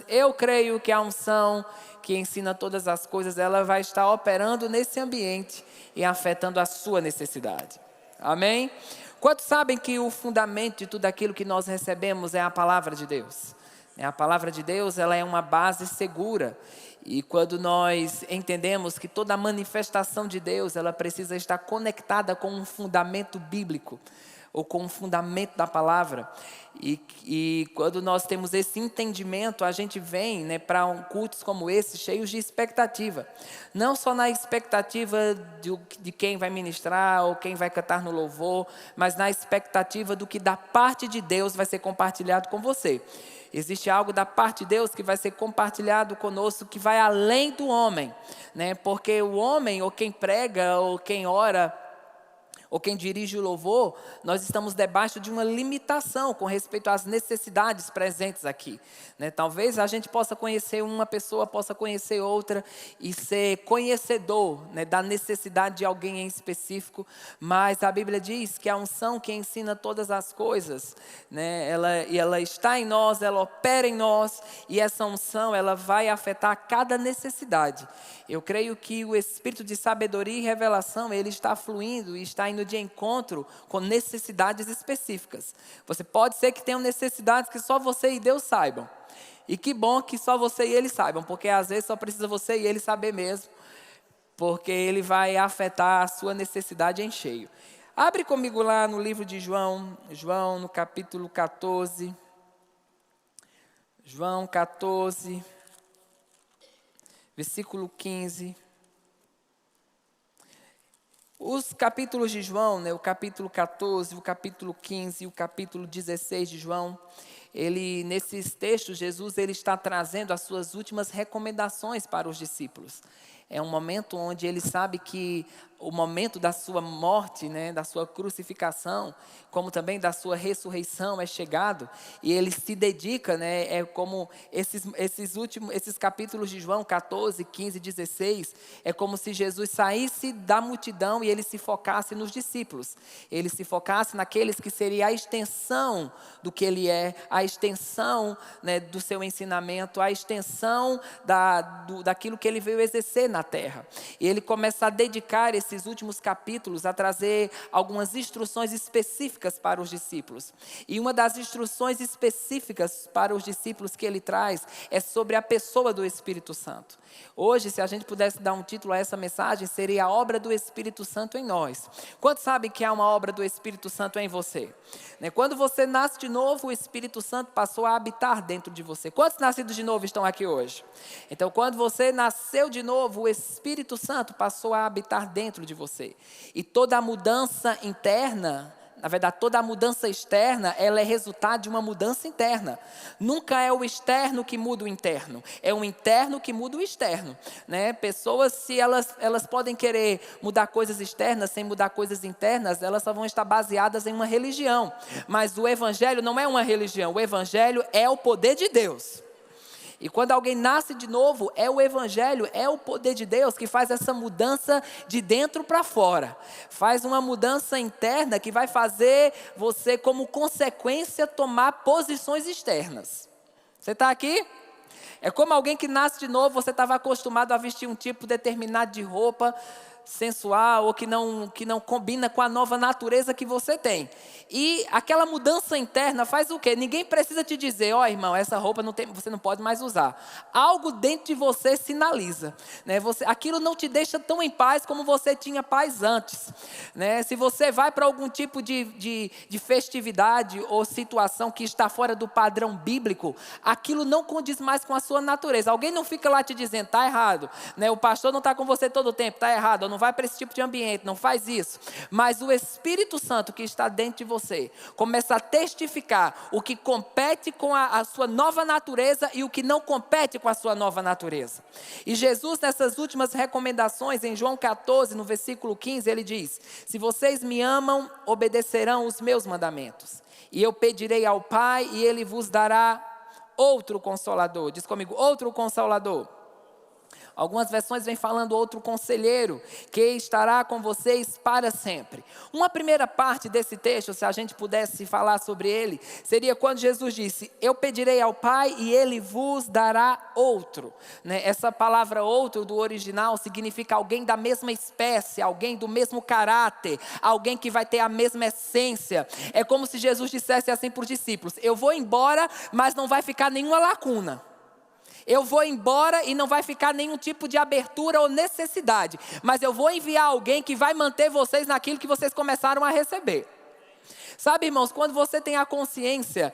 eu creio que a unção que ensina todas as coisas, ela vai estar operando nesse ambiente e afetando a sua necessidade. Amém? Quantos sabem que o fundamento de tudo aquilo que nós recebemos é a palavra de Deus? A palavra de Deus, ela é uma base segura. E quando nós entendemos que toda a manifestação de Deus, ela precisa estar conectada com um fundamento bíblico, ou com um fundamento da palavra. E quando nós temos esse entendimento, a gente vem, para cultos como esse, cheios de expectativa. Não só na expectativa de quem vai ministrar ou quem vai cantar no louvor, mas na expectativa do que da parte de Deus vai ser compartilhado com você. Existe algo da parte de Deus que vai ser compartilhado conosco, que vai além do homem, porque o homem, ou quem prega, ou quem ora, ou quem dirige o louvor, nós estamos debaixo de uma limitação com respeito às necessidades presentes aqui. Talvez a gente possa conhecer uma pessoa, possa conhecer outra e ser conhecedor da necessidade de alguém em específico, mas a Bíblia diz que a unção que ensina todas as coisas, ela está em nós, ela opera em nós, e essa unção ela vai afetar cada necessidade. Eu creio que o espírito de sabedoria e revelação, ele está fluindo e está indo de encontro com necessidades específicas. Você pode ser que tenha necessidades que só você e Deus saibam. E que bom que só você e Ele saibam, porque às vezes só precisa você e Ele saber mesmo, porque Ele vai afetar a sua necessidade em cheio. Abre comigo lá no livro de João, no capítulo 14. João 14, versículo 15. Os capítulos de João, o capítulo 14, o capítulo 15 e o capítulo 16 de João, nesses textos, Jesus ele está trazendo as suas últimas recomendações para os discípulos. É um momento onde ele sabe que o momento da sua morte, da sua crucificação, como também da sua ressurreição é chegado, e ele se dedica, é como esses capítulos de João 14, 15, 16, é como se Jesus saísse da multidão e ele se focasse nos discípulos, ele se focasse naqueles que seria a extensão do que ele é, a extensão do seu ensinamento, a extensão daquilo que ele veio exercer na terra, e ele começa a dedicar esses últimos capítulos a trazer algumas instruções específicas para os discípulos. E uma das instruções específicas para os discípulos que ele traz é sobre a pessoa do Espírito Santo. Hoje, se a gente pudesse dar um título a essa mensagem, seria a obra do Espírito Santo em nós. Quantos sabem que há uma obra do Espírito Santo em você? Quando você nasce de novo, o Espírito Santo passou a habitar dentro de você. Quantos nascidos de novo estão aqui hoje? Então, quando você nasceu de novo, o Espírito Santo passou a habitar dentro de você. E toda a mudança interna, na verdade, toda a mudança externa, ela é resultado de uma mudança interna. Nunca é o externo que muda o interno, é o interno que muda o externo. Pessoas, se elas podem querer mudar coisas externas sem mudar coisas internas, elas só vão estar baseadas em uma religião. Mas o Evangelho não é uma religião, o Evangelho é o poder de Deus. E quando alguém nasce de novo, é o Evangelho, é o poder de Deus que faz essa mudança de dentro para fora. Faz uma mudança interna que vai fazer você, como consequência, tomar posições externas. Você está aqui? É como alguém que nasce de novo, você estava acostumado a vestir um tipo determinado de roupa sensual, ou que não combina com a nova natureza que você tem. E aquela mudança interna faz o quê? Ninguém precisa te dizer, irmão, essa roupa você não pode mais usar. Algo dentro de você sinaliza. Aquilo não te deixa tão em paz como você tinha paz antes. Se você vai para algum tipo de festividade ou situação que está fora do padrão bíblico, aquilo não condiz mais com a sua natureza. Alguém não fica lá te dizendo, está errado. O pastor não está com você todo o tempo, está errado. Não vai para esse tipo de ambiente, não faz isso. Mas o Espírito Santo que está dentro de você começa a testificar o que compete com a sua nova natureza e o que não compete com a sua nova natureza. E Jesus, nessas últimas recomendações, em João 14, no versículo 15, ele diz: se vocês me amam, obedecerão os meus mandamentos. E eu pedirei ao Pai e Ele vos dará outro Consolador. Diz comigo, outro Consolador. Algumas versões vêm falando outro conselheiro, que estará com vocês para sempre. Uma primeira parte desse texto, se a gente pudesse falar sobre ele, seria quando Jesus disse: eu pedirei ao Pai e Ele vos dará outro. Essa palavra outro do original significa alguém da mesma espécie, alguém do mesmo caráter, alguém que vai ter a mesma essência. É como se Jesus dissesse assim para os discípulos: eu vou embora, mas não vai ficar nenhuma lacuna. Eu vou embora e não vai ficar nenhum tipo de abertura ou necessidade. Mas eu vou enviar alguém que vai manter vocês naquilo que vocês começaram a receber. Sabe, irmãos, quando você tem a consciência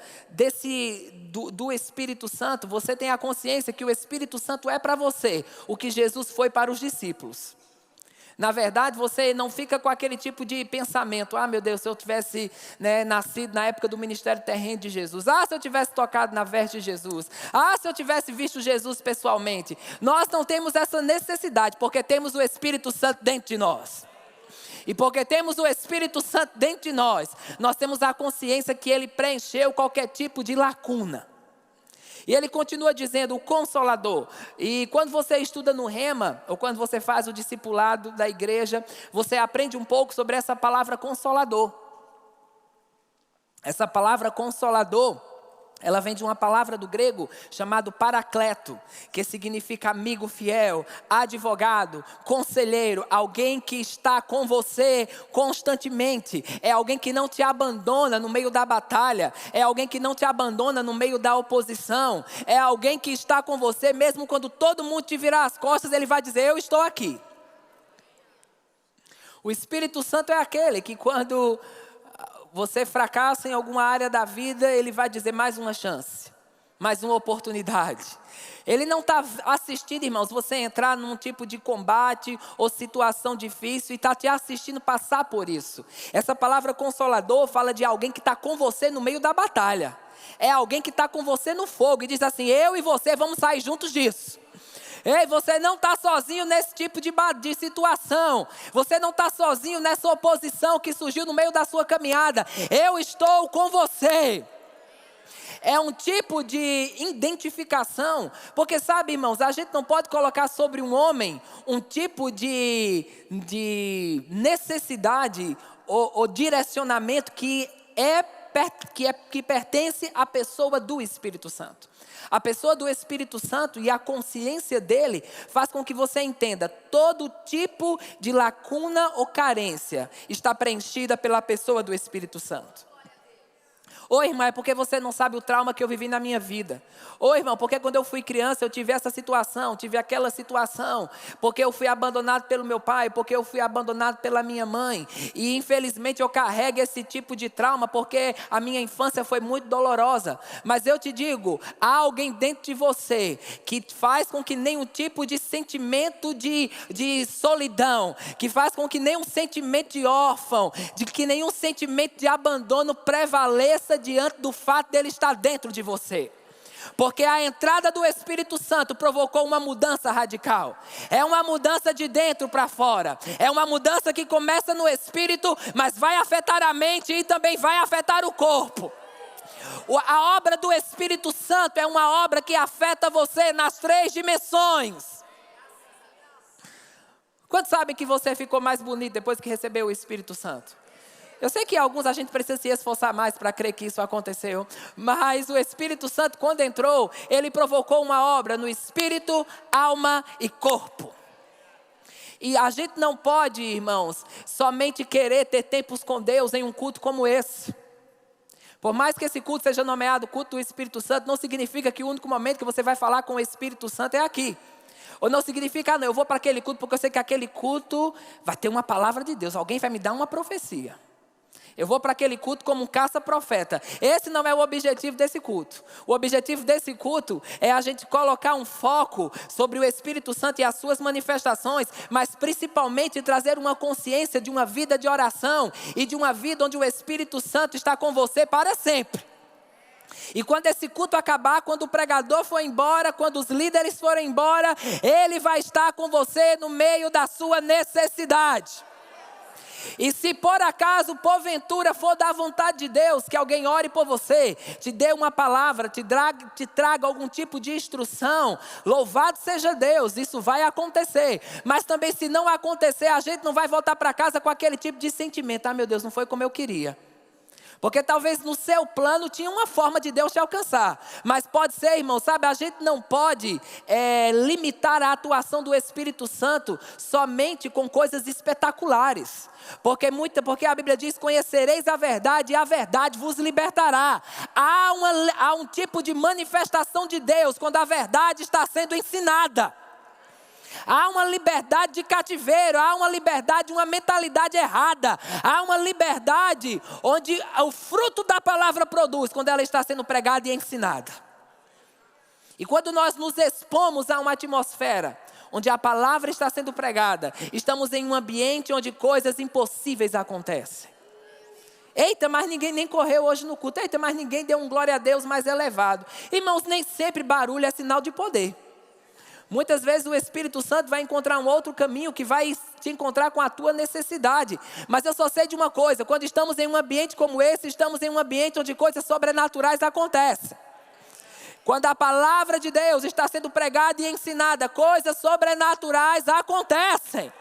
do Espírito Santo, você tem a consciência que o Espírito Santo é para você o que Jesus foi para os discípulos. Na verdade, você não fica com aquele tipo de pensamento: ah, meu Deus, se eu tivesse nascido na época do ministério terreno de Jesus. Ah, se eu tivesse tocado na veste de Jesus. Ah, se eu tivesse visto Jesus pessoalmente. Nós não temos essa necessidade, porque temos o Espírito Santo dentro de nós. E porque temos o Espírito Santo dentro de nós, nós temos a consciência que Ele preencheu qualquer tipo de lacuna. E ele continua dizendo, o Consolador. E quando você estuda no Rema, ou quando você faz o discipulado da igreja, você aprende um pouco sobre essa palavra Consolador. Essa palavra Consolador, ela vem de uma palavra do grego chamado Paracleto, que significa amigo fiel, advogado, conselheiro, alguém que está com você constantemente. É alguém que não te abandona no meio da batalha, é alguém que não te abandona no meio da oposição, é alguém que está com você mesmo quando todo mundo te virar as costas, ele vai dizer: eu estou aqui. O Espírito Santo é aquele que quando você fracassa em alguma área da vida, ele vai dizer: mais uma chance, mais uma oportunidade. Ele não está assistindo, irmãos, você entrar num tipo de combate ou situação difícil e está te assistindo passar por isso. Essa palavra Consolador fala de alguém que está com você no meio da batalha. É alguém que está com você no fogo e diz assim: eu e você vamos sair juntos disso. Ei, você não está sozinho nesse tipo de situação. Você não está sozinho nessa oposição que surgiu no meio da sua caminhada. Eu estou com você. É um tipo de identificação. Porque sabe, irmãos, a gente não pode colocar sobre um homem um tipo de necessidade ou direcionamento que pertence à pessoa do Espírito Santo. A pessoa do Espírito Santo e a consciência dele faz com que você entenda: todo tipo de lacuna ou carência está preenchida pela pessoa do Espírito Santo. Ô irmã, é porque você não sabe o trauma que eu vivi na minha vida. Ô irmão, porque quando eu fui criança eu tive essa situação, tive aquela situação. Porque eu fui abandonado pelo meu pai, porque eu fui abandonado pela minha mãe. E infelizmente eu carrego esse tipo de trauma porque a minha infância foi muito dolorosa. Mas eu te digo, há alguém dentro de você que faz com que nenhum tipo de sentimento de solidão, que faz com que nenhum sentimento de órfão, de que nenhum sentimento de abandono prevaleça diante do fato dele estar dentro de você. Porque a entrada do Espírito Santo provocou uma mudança radical. É uma mudança de dentro para fora. É uma mudança que começa no Espírito, mas vai afetar a mente e também vai afetar o corpo. A obra do Espírito Santo é uma obra que afeta você nas 3 dimensões. Quantos sabem que você ficou mais bonito depois que recebeu o Espírito Santo? Eu sei que alguns a gente precisa se esforçar mais para crer que isso aconteceu. Mas o Espírito Santo, quando entrou, ele provocou uma obra no espírito, alma e corpo. E a gente não pode, irmãos, somente querer ter tempos com Deus em um culto como esse. Por mais que esse culto seja nomeado culto do Espírito Santo, não significa que o único momento que você vai falar com o Espírito Santo é aqui. Ou não significa, não, eu vou para aquele culto porque eu sei que aquele culto vai ter uma palavra de Deus. Alguém vai me dar uma profecia. Eu vou para aquele culto como um caça-profeta. Esse não é o objetivo desse culto. O objetivo desse culto é a gente colocar um foco sobre o Espírito Santo e as suas manifestações, mas principalmente trazer uma consciência de uma vida de oração e de uma vida onde o Espírito Santo está com você para sempre. E quando esse culto acabar, quando o pregador for embora, quando os líderes forem embora, ele vai estar com você no meio da sua necessidade. E se por acaso, porventura, for da vontade de Deus, que alguém ore por você, te dê uma palavra, te traga algum tipo de instrução, louvado seja Deus, isso vai acontecer. Mas também se não acontecer, a gente não vai voltar para casa com aquele tipo de sentimento. Ah, meu Deus, não foi como eu queria. Porque talvez no seu plano tinha uma forma de Deus te alcançar. Mas pode ser, irmão, sabe, a gente não pode limitar a atuação do Espírito Santo somente com coisas espetaculares. Porque a Bíblia diz, conhecereis a verdade e a verdade vos libertará. Há um tipo de manifestação de Deus quando a verdade está sendo ensinada. Há uma liberdade de cativeiro, há uma liberdade, uma mentalidade errada. Há uma liberdade onde o fruto da palavra produz quando ela está sendo pregada e ensinada. E quando nós nos expomos a uma atmosfera onde a palavra está sendo pregada, estamos em um ambiente onde coisas impossíveis acontecem. Eita, mas ninguém nem correu hoje no culto. Eita, mas ninguém deu um glória a Deus mais elevado. Irmãos, nem sempre barulho é sinal de poder. Muitas vezes o Espírito Santo vai encontrar um outro caminho que vai te encontrar com a tua necessidade. Mas eu só sei de uma coisa, quando estamos em um ambiente como esse, estamos em um ambiente onde coisas sobrenaturais acontecem. Quando a palavra de Deus está sendo pregada e ensinada, coisas sobrenaturais acontecem.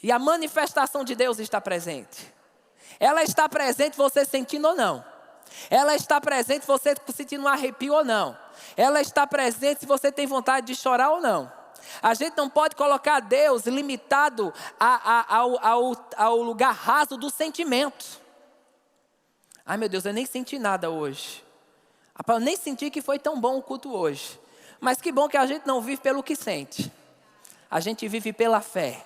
E a manifestação de Deus está presente. Ela está presente você sentindo ou não. Ela está presente você sentindo um arrepio ou não. Ela está presente se você tem vontade de chorar ou não. A gente não pode colocar Deus limitado ao lugar raso do sentimento. Ai meu Deus, eu nem senti nada hoje. Eu nem senti que foi tão bom o culto hoje. Mas que bom que a gente não vive pelo que sente. A gente vive pela fé.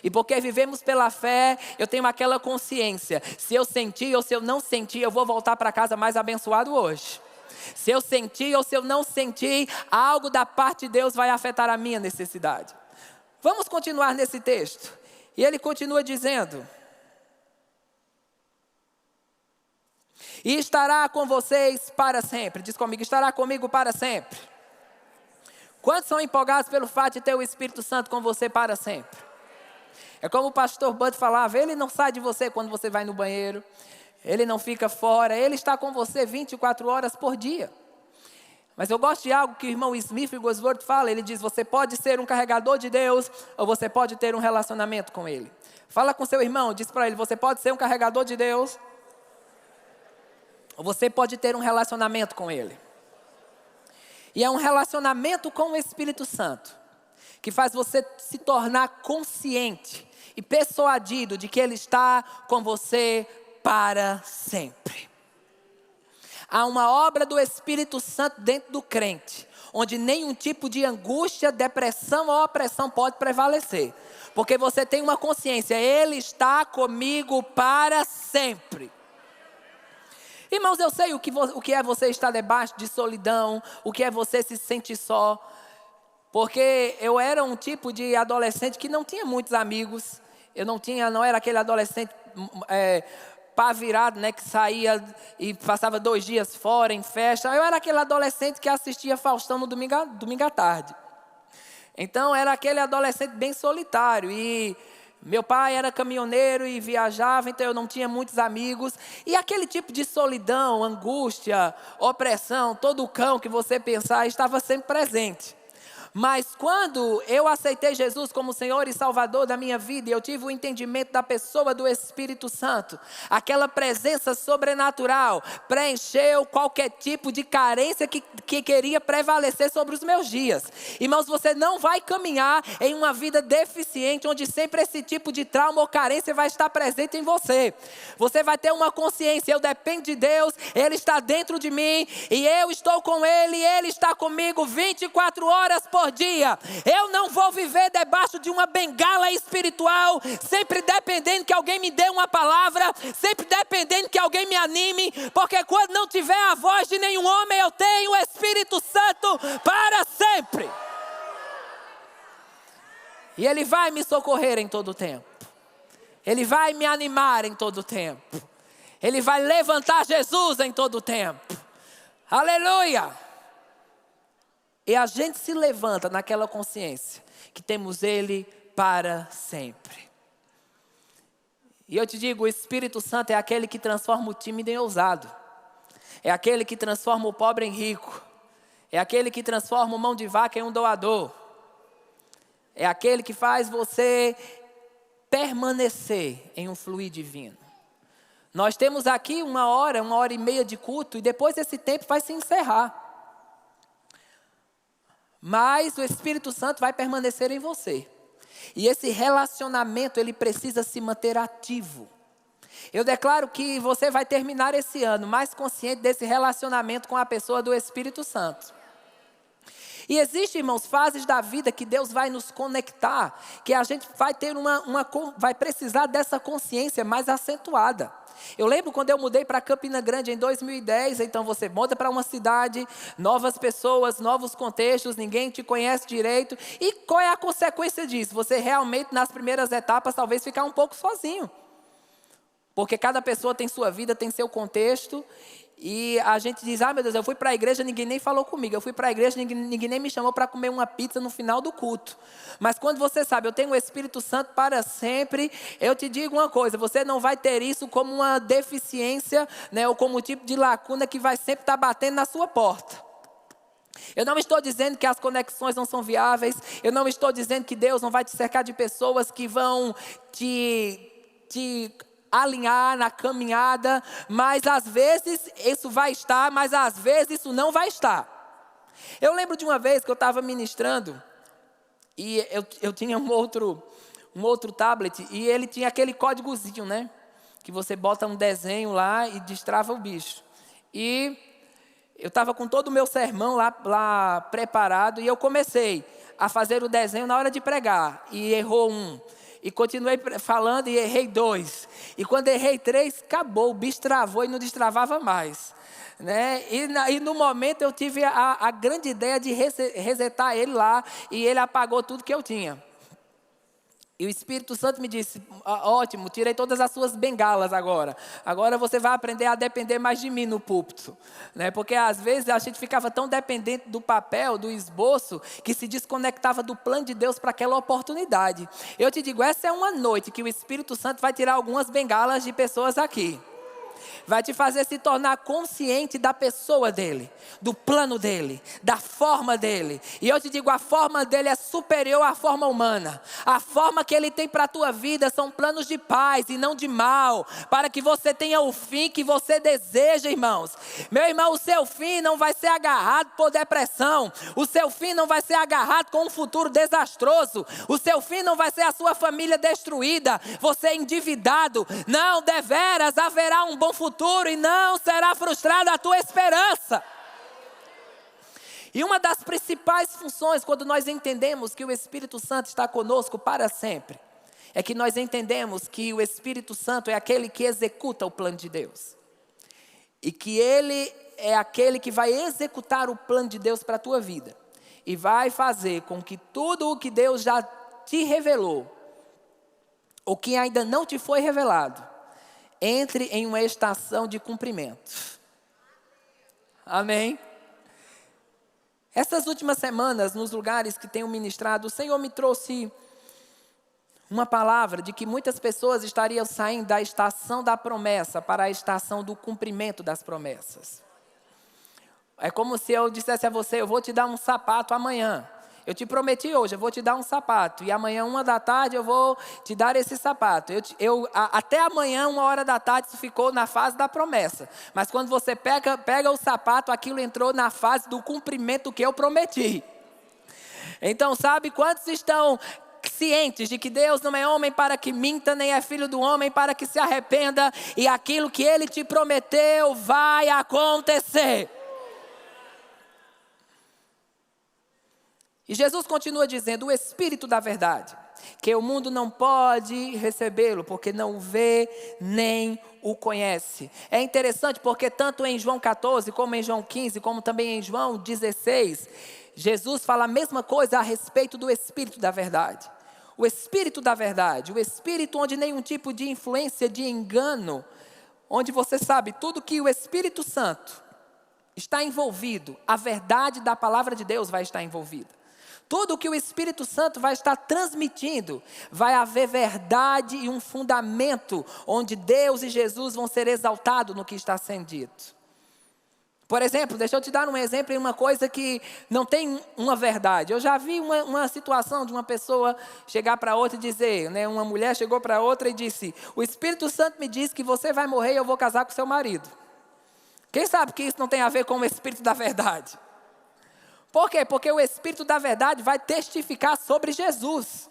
E porque vivemos pela fé, eu tenho aquela consciência. Se eu senti ou se eu não senti, eu vou voltar para casa mais abençoado hoje. Se eu senti ou se eu não senti, algo da parte de Deus vai afetar a minha necessidade. Vamos continuar nesse texto. E ele continua dizendo: e estará com vocês para sempre. Diz comigo, estará comigo para sempre. Quantos são empolgados pelo fato de ter o Espírito Santo com você para sempre? É como o pastor Bud falava, ele não sai de você quando você vai no banheiro. Ele não fica fora, ele está com você 24 horas por dia. Mas eu gosto de algo que o irmão Smith Wigglesworth fala. Ele diz, você pode ser um carregador de Deus ou você pode ter um relacionamento com Ele. Fala com seu irmão, diz para ele, você pode ser um carregador de Deus ou você pode ter um relacionamento com Ele. E é um relacionamento com o Espírito Santo que faz você se tornar consciente e persuadido de que Ele está com você para sempre. Há uma obra do Espírito Santo dentro do crente, onde nenhum tipo de angústia, depressão ou opressão pode prevalecer. Porque você tem uma consciência, Ele está comigo para sempre. Irmãos, eu sei o que é você estar debaixo de solidão, o que é você se sentir só. Porque eu era um tipo de adolescente que não tinha muitos amigos. Eu não era aquele adolescente pá virado, né, que saía e passava 2 dias fora em festa. Eu era aquele adolescente que assistia Faustão no domingo à tarde. Então era aquele adolescente bem solitário. E meu pai era caminhoneiro e viajava, então eu não tinha muitos amigos. E aquele tipo de solidão, angústia, opressão, todo o cão que você pensar estava sempre presente. Mas quando eu aceitei Jesus como Senhor e Salvador da minha vida, e eu tive o entendimento da pessoa do Espírito Santo, aquela presença sobrenatural preencheu qualquer tipo de carência que queria prevalecer sobre os meus dias. Irmãos, você não vai caminhar em uma vida deficiente, onde sempre esse tipo de trauma ou carência vai estar presente em você. Você vai ter uma consciência, eu dependo de Deus, Ele está dentro de mim, e eu estou com Ele, e Ele está comigo 24 horas por dia. Eu não vou viver debaixo de uma bengala espiritual, sempre dependendo que alguém me dê uma palavra, sempre dependendo que alguém me anime, porque quando não tiver a voz de nenhum homem, eu tenho o Espírito Santo para sempre. E Ele vai me socorrer em todo o tempo. Ele vai me animar em todo o tempo. Ele vai levantar Jesus em todo o tempo. Aleluia! E a gente se levanta naquela consciência que temos Ele para sempre. E eu te digo, o Espírito Santo é aquele que transforma o tímido em ousado. É aquele que transforma o pobre em rico. É aquele que transforma o mão de vaca em um doador. É aquele que faz você permanecer em um fluir divino. Nós temos aqui 1h, 1h30 de culto, e depois esse tempo vai se encerrar. Mas o Espírito Santo vai permanecer em você. E esse relacionamento, ele precisa se manter ativo. Eu declaro que você vai terminar esse ano mais consciente desse relacionamento com a pessoa do Espírito Santo. E existem, irmãos, fases da vida que Deus vai nos conectar, que a gente vai ter vai precisar dessa consciência mais acentuada. Eu lembro quando eu mudei para Campina Grande em 2010, então você muda para uma cidade, novas pessoas, novos contextos, ninguém te conhece direito. E qual é a consequência disso? Você realmente, nas primeiras etapas, talvez ficar um pouco sozinho. Porque cada pessoa tem sua vida, tem seu contexto. E a gente diz, meu Deus, eu fui para a igreja, ninguém nem falou comigo. Eu fui para a igreja, ninguém nem me chamou para comer uma pizza no final do culto. Mas quando você sabe, eu tenho o Espírito Santo para sempre, eu te digo uma coisa, você não vai ter isso como uma deficiência, né, ou como um tipo de lacuna que vai sempre estar batendo na sua porta. Eu não estou dizendo que as conexões não são viáveis, eu não estou dizendo que Deus não vai te cercar de pessoas que vão te alinhar na caminhada, mas às vezes isso vai estar, mas às vezes isso não vai estar. Eu lembro de uma vez que eu estava ministrando, e eu tinha um outro tablet, e ele tinha aquele códigozinho, né? Que você bota um desenho lá e destrava o bicho. E eu estava com todo o meu sermão lá preparado, e eu comecei a fazer o desenho na hora de pregar, e errou um. E continuei falando e errei 2. E quando errei 3, acabou, o bicho travou e não destravava mais. Né? E no momento eu tive a grande ideia de resetar ele lá, e ele apagou tudo que eu tinha. E o Espírito Santo me disse, ótimo, tirei todas as suas bengalas agora. Agora você vai aprender a depender mais de mim no púlpito. Né? Porque às vezes a gente ficava tão dependente do papel, do esboço, que se desconectava do plano de Deus para aquela oportunidade. Eu te digo, essa é uma noite que o Espírito Santo vai tirar algumas bengalas de pessoas aqui. Vai te fazer se tornar consciente da pessoa dele, do plano dele, da forma dele. E eu te digo, a forma dele é superior à forma humana. A forma que ele tem para a tua vida são planos de paz e não de mal, para que você tenha o fim que você deseja, irmãos. Meu irmão, o seu fim não vai ser agarrado por depressão. O seu fim não vai ser agarrado com um futuro desastroso. O seu fim não vai ser a sua família destruída, você endividado. Não, deveras haverá um bom futuro e não será frustrada a tua esperança. E uma das principais funções, quando nós entendemos que o Espírito Santo está conosco para sempre, é que nós entendemos que o Espírito Santo é aquele que executa o plano de Deus. E que ele é aquele que vai executar o plano de Deus para a tua vida. E vai fazer com que tudo o que Deus já te revelou, ou que ainda não te foi revelado, entre em uma estação de cumprimento. Amém? Essas últimas semanas, nos lugares que tenho ministrado, o Senhor me trouxe uma palavra de que muitas pessoas estariam saindo da estação da promessa para a estação do cumprimento das promessas. É como se eu dissesse a você, eu vou te dar um sapato amanhã. Eu te prometi hoje, eu vou te dar um sapato. E amanhã, 13h, eu vou te dar esse sapato. Até amanhã, 13h, isso ficou na fase da promessa. Mas quando você pega o sapato, aquilo entrou na fase do cumprimento que eu prometi. Então, sabe, quantos estão cientes de que Deus não é homem para que minta, nem é filho do homem para que se arrependa. E aquilo que Ele te prometeu vai acontecer. E Jesus continua dizendo, o Espírito da verdade, que o mundo não pode recebê-lo, porque não o vê nem o conhece. É interessante porque tanto em João 14, como em João 15, como também em João 16, Jesus fala a mesma coisa a respeito do Espírito da verdade. O Espírito da verdade, o Espírito onde nenhum tipo de influência, de engano, onde você sabe tudo que o Espírito Santo está envolvido, a verdade da palavra de Deus vai estar envolvida. Tudo que o Espírito Santo vai estar transmitindo, vai haver verdade e um fundamento onde Deus e Jesus vão ser exaltados no que está sendo dito. Por exemplo, deixa eu te dar um exemplo em uma coisa que não tem uma verdade. Eu já vi uma situação de uma pessoa chegar para outra e dizer, né, uma mulher chegou para outra e disse: o Espírito Santo me disse que você vai morrer e eu vou casar com seu marido. Quem sabe que isso não tem a ver com o Espírito da verdade? Por quê? Porque o Espírito da verdade vai testificar sobre Jesus.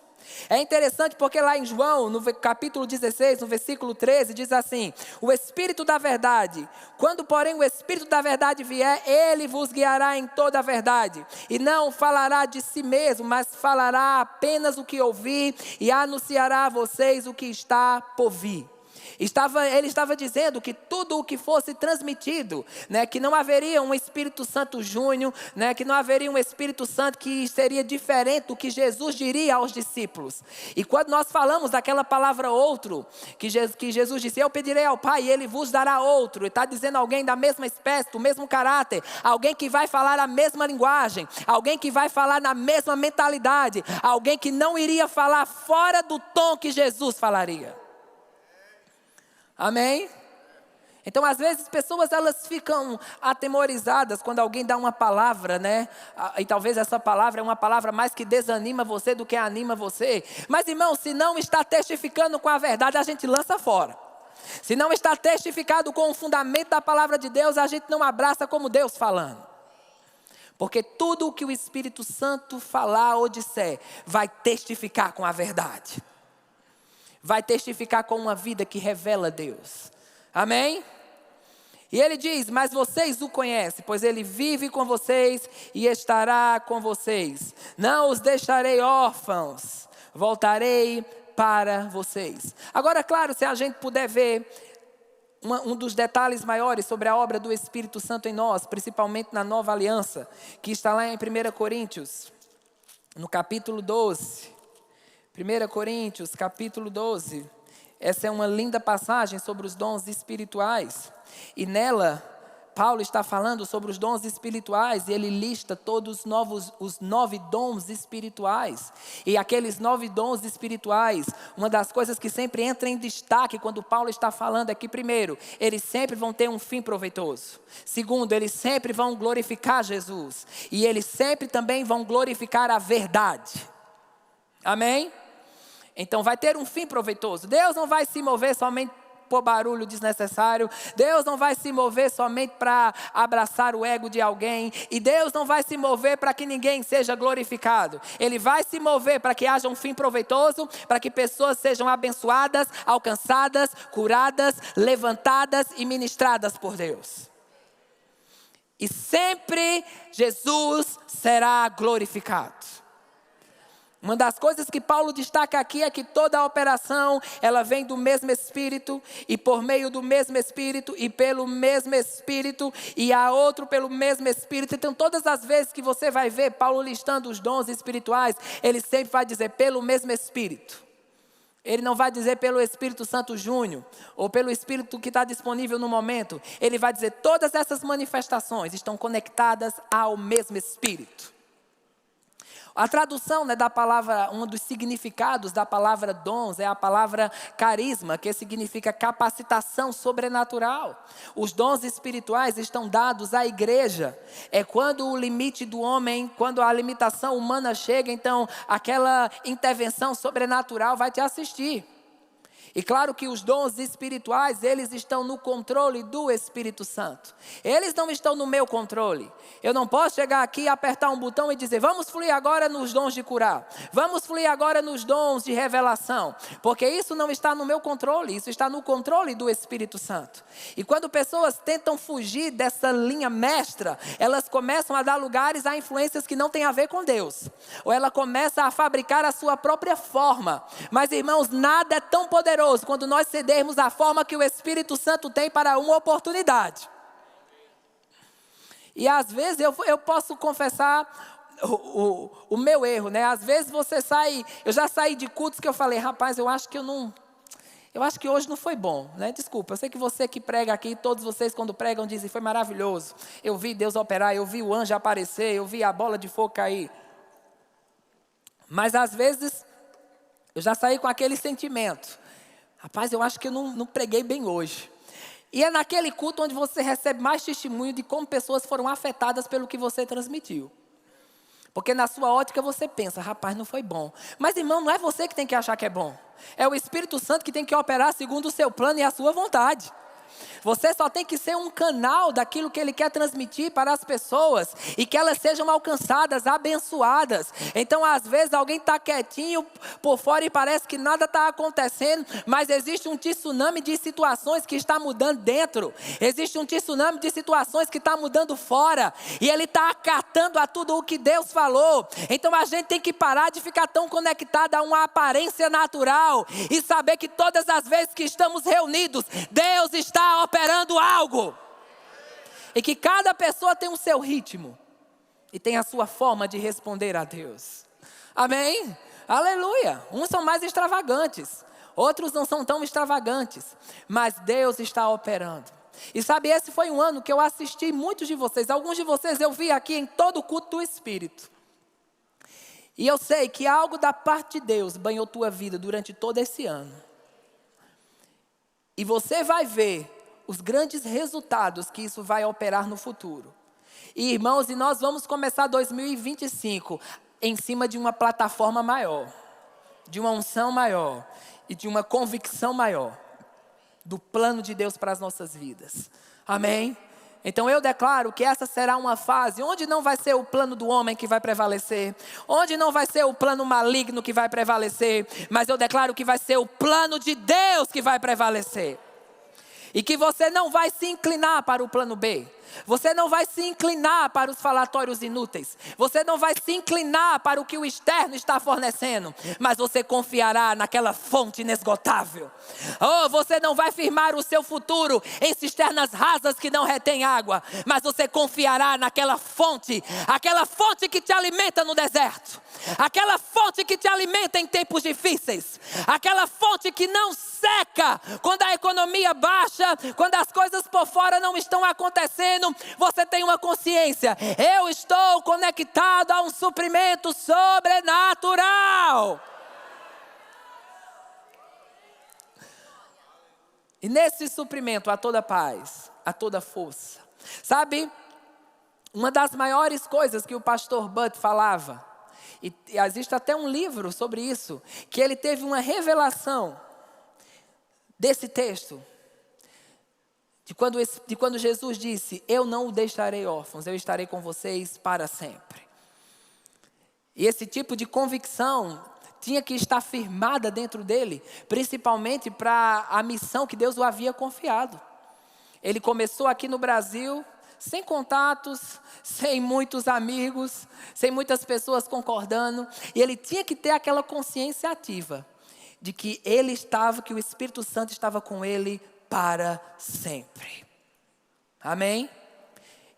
É interessante porque lá em João, no capítulo 16, no versículo 13, diz assim: o Espírito da verdade, quando porém o Espírito da verdade vier, ele vos guiará em toda a verdade, e não falará de si mesmo, mas falará apenas o que ouvir, e anunciará a vocês o que está por vir. Ele estava dizendo que tudo o que fosse transmitido, né, que não haveria um Espírito Santo Júnior, né, que não haveria um Espírito Santo que seria diferente do que Jesus diria aos discípulos. E quando nós falamos daquela palavra outro, que Jesus disse: eu pedirei ao Pai e Ele vos dará outro, e está dizendo alguém da mesma espécie, do mesmo caráter, alguém que vai falar a mesma linguagem, alguém que vai falar na mesma mentalidade, alguém que não iria falar fora do tom que Jesus falaria. Amém? Então, às vezes, pessoas elas ficam atemorizadas quando alguém dá uma palavra, né? E talvez essa palavra é uma palavra mais que desanima você do que anima você. Mas, irmão, se não está testificando com a verdade, a gente lança fora. Se não está testificado com o fundamento da palavra de Deus, a gente não abraça como Deus falando. Porque tudo o que o Espírito Santo falar ou disser, vai testificar com a verdade. Vai testificar com uma vida que revela Deus. Amém? E ele diz: mas vocês o conhecem, pois ele vive com vocês e estará com vocês. Não os deixarei órfãos, voltarei para vocês. Agora, claro, se a gente puder ver um dos detalhes maiores sobre a obra do Espírito Santo em nós, principalmente na nova aliança, que está lá em 1 Coríntios, no capítulo 12. 1 Coríntios, capítulo 12, essa é uma linda passagem sobre os dons espirituais, e nela, Paulo está falando sobre os dons espirituais, e ele lista todos os 9 dons espirituais, e aqueles 9 dons espirituais, uma das coisas que sempre entra em destaque quando Paulo está falando é que, primeiro, eles sempre vão ter um fim proveitoso, segundo, eles sempre vão glorificar Jesus, e eles sempre também vão glorificar a verdade. Amém? Então vai ter um fim proveitoso. Deus não vai se mover somente por barulho desnecessário. Deus não vai se mover somente para abraçar o ego de alguém. E Deus não vai se mover para que ninguém seja glorificado. Ele vai se mover para que haja um fim proveitoso, para que pessoas sejam abençoadas, alcançadas, curadas, levantadas e ministradas por Deus. E sempre Jesus será glorificado. Uma das coisas que Paulo destaca aqui é que toda a operação, ela vem do mesmo Espírito, e por meio do mesmo Espírito, e pelo mesmo Espírito, e a outro pelo mesmo Espírito. Então, todas as vezes que você vai ver Paulo listando os dons espirituais, ele sempre vai dizer pelo mesmo Espírito. Ele não vai dizer pelo Espírito Santo Júnior, ou pelo Espírito que está disponível no momento. Ele vai dizer todas essas manifestações estão conectadas ao mesmo Espírito. A tradução, né, da palavra, um dos significados da palavra dons é a palavra carisma, que significa capacitação sobrenatural. Os dons espirituais estão dados à igreja. É quando o limite do homem, quando a limitação humana chega, então aquela intervenção sobrenatural vai te assistir. E claro que os dons espirituais, eles estão no controle do Espírito Santo. Eles não estão no meu controle. Eu não posso chegar aqui, apertar um botão e dizer, vamos fluir agora nos dons de curar. Vamos fluir agora nos dons de revelação. Porque isso não está no meu controle, isso está no controle do Espírito Santo. E quando pessoas tentam fugir dessa linha mestra, elas começam a dar lugares a influências que não têm a ver com Deus. Ou ela começa a fabricar a sua própria forma. Mas, irmãos, nada é tão poderoso quando nós cedermos a forma que o Espírito Santo tem para uma oportunidade. E às vezes eu posso confessar o meu erro, né? Às vezes eu já saí de cultos que eu falei, rapaz, eu acho que hoje não foi bom, né? Desculpa, eu sei que você que prega aqui, todos vocês quando pregam dizem, foi maravilhoso. Eu vi Deus operar, eu vi o anjo aparecer, eu vi a bola de fogo cair. Mas às vezes eu já saí com aquele sentimento. Rapaz, eu acho que eu não preguei bem hoje. E é naquele culto onde você recebe mais testemunho de como pessoas foram afetadas pelo que você transmitiu. Porque na sua ótica você pensa, rapaz, não foi bom. Mas irmão, não é você que tem que achar que é bom. É o Espírito Santo que tem que operar segundo o seu plano e a sua vontade. Você só tem que ser um canal daquilo que Ele quer transmitir para as pessoas e que elas sejam alcançadas, abençoadas. Então, às vezes, alguém está quietinho por fora e parece que nada está acontecendo, mas existe um tsunami de situações que está mudando dentro. Existe um tsunami de situações que está mudando fora e Ele está acatando a tudo o que Deus falou. Então, a gente tem que parar de ficar tão conectado a uma aparência natural e saber que todas as vezes que estamos reunidos, Deus está operando algo. E que cada pessoa tem o seu ritmo. E tem a sua forma de responder a Deus. Amém? Aleluia. Uns são mais extravagantes. Outros não são tão extravagantes. Mas Deus está operando. E sabe, esse foi um ano que eu assisti muitos de vocês. Alguns de vocês eu vi aqui em todo o culto do Espírito. E eu sei que algo da parte de Deus banhou tua vida durante todo esse ano. E você vai ver os grandes resultados que isso vai operar no futuro. E irmãos, e nós vamos começar 2025 em cima de uma plataforma maior, de uma unção maior e de uma convicção maior do plano de Deus para as nossas vidas. Amém? Então eu declaro que essa será uma fase onde não vai ser o plano do homem que vai prevalecer, onde não vai ser o plano maligno que vai prevalecer, mas eu declaro que vai ser o plano de Deus que vai prevalecer. E que você não vai se inclinar para o plano B. Você não vai se inclinar para os falatórios inúteis. Você não vai se inclinar para o que o externo está fornecendo. Mas você confiará naquela fonte inesgotável. Oh, você não vai firmar o seu futuro em cisternas rasas que não retêm água. Mas você confiará naquela fonte. Aquela fonte que te alimenta no deserto. Aquela fonte que te alimenta em tempos difíceis. Aquela fonte que não seca quando a economia baixa, quando as coisas por fora não estão acontecendo. Você tem uma consciência, eu estou conectado a um suprimento sobrenatural. E nesse suprimento há toda paz, há toda força. Sabe, uma das maiores coisas que o pastor Bud falava, e existe até um livro sobre isso, que ele teve uma revelação desse texto, de quando Jesus disse, eu não o deixarei órfãos, eu estarei com vocês para sempre. E esse tipo de convicção tinha que estar firmada dentro dele, principalmente para a missão que Deus o havia confiado. Ele começou aqui no Brasil, sem contatos, sem muitos amigos, sem muitas pessoas concordando, e ele tinha que ter aquela consciência ativa, de que ele estava, que o Espírito Santo estava com ele para sempre. Amém?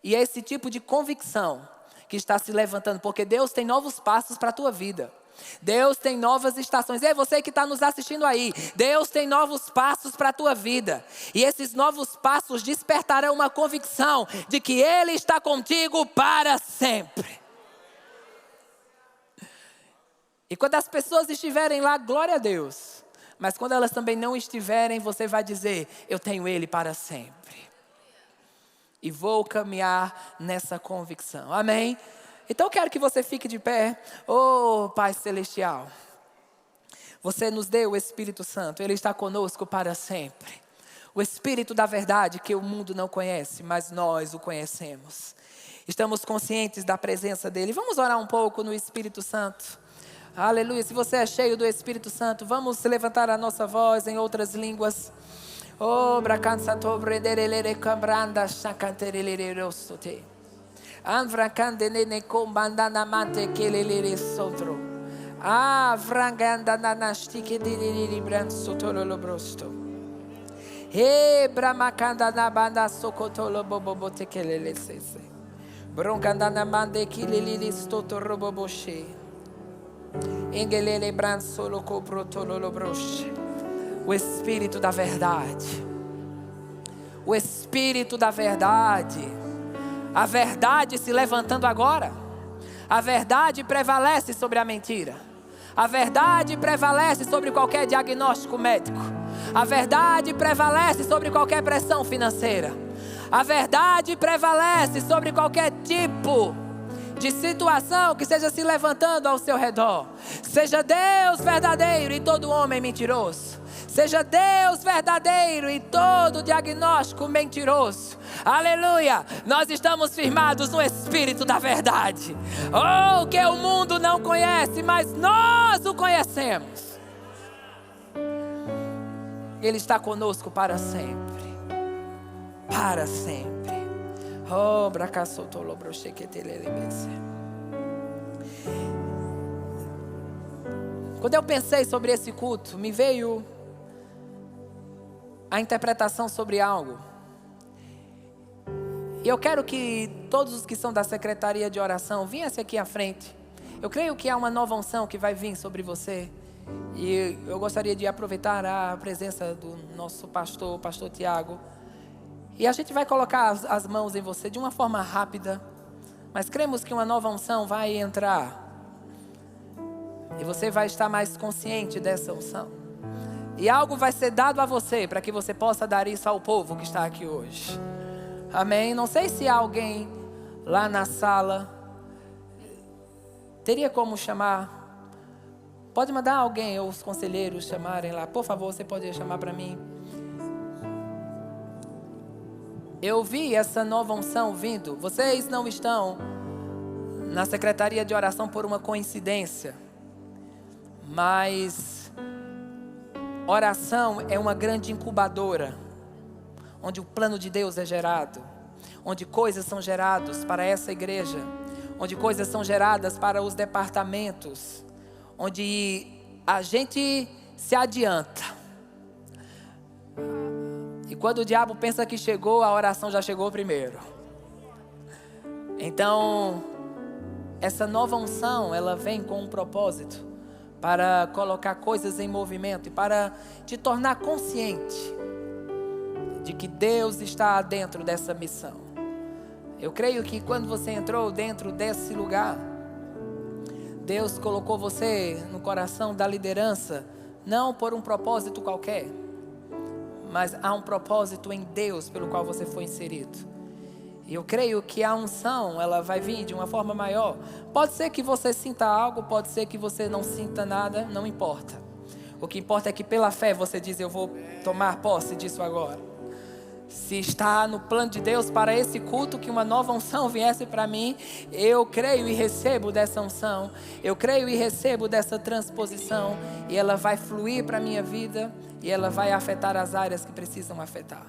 E é esse tipo de convicção que está se levantando, porque Deus tem novos passos para a tua vida. Deus tem novas estações. Ei, você que está nos assistindo aí, Deus tem novos passos para a tua vida. E esses novos passos despertarão uma convicção de que Ele está contigo para sempre. E quando as pessoas estiverem lá, glória a Deus. Mas quando elas também não estiverem, você vai dizer, eu tenho Ele para sempre. E vou caminhar nessa convicção. Amém? Então eu quero que você fique de pé. Oh, Pai Celestial. Você nos deu o Espírito Santo. Ele está conosco para sempre. O Espírito da verdade que o mundo não conhece, mas nós o conhecemos. Estamos conscientes da presença dEle. Vamos orar um pouco no Espírito Santo. Aleluia. Se você é cheio do Espírito Santo, vamos levantar a nossa voz em outras línguas. Oh, bracansato brederelere cambranda chacanterelere rostote. Anvracandene combandana mante kelelere sotro. Ah, vranganda nanastike diriri bransotolo lobrosto. He bramakanda na banda sokotolo bobobote kelele sese. Broncanda na mande kileliri stoto roboboshe. Engelele bransolo coprotolo lobroche. O Espírito da verdade. O Espírito da verdade. A verdade se levantando agora. A verdade prevalece sobre a mentira. A verdade prevalece sobre qualquer diagnóstico médico. A verdade prevalece sobre qualquer pressão financeira. A verdade prevalece sobre qualquer tipo de situação que esteja se levantando ao seu redor. Seja Deus verdadeiro e todo homem mentiroso. Seja Deus verdadeiro e todo diagnóstico mentiroso. Aleluia! Nós estamos firmados no Espírito da verdade. Oh, que o mundo não conhece, mas nós o conhecemos. Ele está conosco para sempre. Para sempre. Oh, quando eu pensei sobre esse culto, me veio a interpretação sobre algo. E eu quero que todos os que são da secretaria de oração viessem aqui à frente. Eu creio que há uma nova unção que vai vir sobre você. E eu gostaria de aproveitar a presença do nosso pastor, o pastor Tiago. E a gente vai colocar as mãos em você de uma forma rápida. Mas cremos que uma nova unção vai entrar. E você vai estar mais consciente dessa unção. E algo vai ser dado a você para que você possa dar isso ao povo que está aqui hoje. Amém? Não sei se há alguém lá na sala. Teria como chamar? Pode mandar alguém ou os conselheiros chamarem lá. Por favor, você pode chamar para mim. Eu vi essa nova unção vindo. Vocês não estão na secretaria de oração por uma coincidência. Mas oração é uma grande incubadora, onde o plano de Deus é gerado, onde coisas são geradas para essa igreja, onde coisas são geradas para os departamentos, onde a gente se adianta. E quando o diabo pensa que chegou, a oração já chegou primeiro. Então, essa nova unção, ela vem com um propósito para colocar coisas em movimento e para te tornar consciente de que Deus está dentro dessa missão. Eu creio que quando você entrou dentro desse lugar, Deus colocou você no coração da liderança, não por um propósito qualquer, mas há um propósito em Deus pelo qual você foi inserido. E eu creio que a unção, ela vai vir de uma forma maior. Pode ser que você sinta algo, pode ser que você não sinta nada, não importa. O que importa é que pela fé você diz, eu vou tomar posse disso agora. Se está no plano de Deus para esse culto, que uma nova unção viesse para mim, eu creio e recebo dessa unção, eu creio e recebo dessa transposição, e ela vai fluir para a minha vida, e ela vai afetar as áreas que precisam afetar.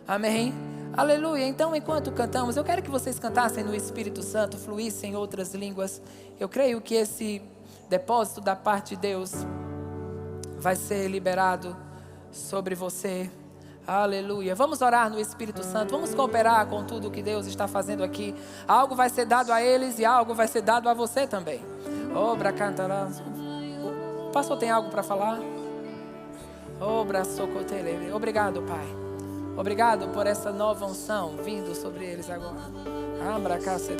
Amém? Aleluia. Então, enquanto cantamos, eu quero que vocês cantassem no Espírito Santo, fluíssem em outras línguas. Eu creio que esse depósito da parte de Deus vai ser liberado sobre você. Aleluia. Vamos orar no Espírito Santo. Vamos cooperar com tudo que Deus está fazendo aqui. Algo vai ser dado a eles e algo vai ser dado a você também. Obra cantará. O pastor tem algo para falar? Obra socotele. Obrigado, Pai. Obrigado por essa nova unção vindo sobre eles agora. Abra casa.